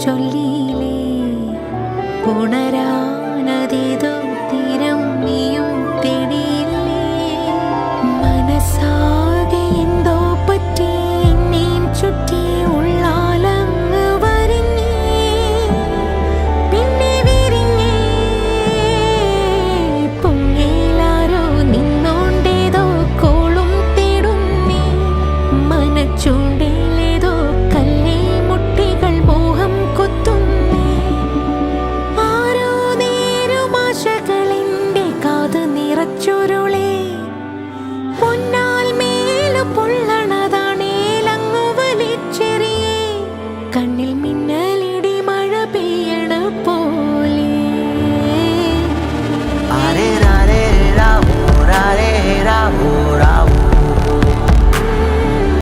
ചൊല്ലിയില്ലേ ഉണരാനതേതോ തീരം നീയും തേടിയില്ലേ മനസ്സാകെ എന്തോ പറ്റി എന്നെയും ചുറ്റി ഉള്ളാലങ്ങ് വരിഞ്ഞേ പിന്നെ വിരിഞ്ഞേ പൊങ്ങേലാരോ നിന്നോണ്ടേതോ കോളും തേടുന്നേ മനച്ചൂണ്ടേ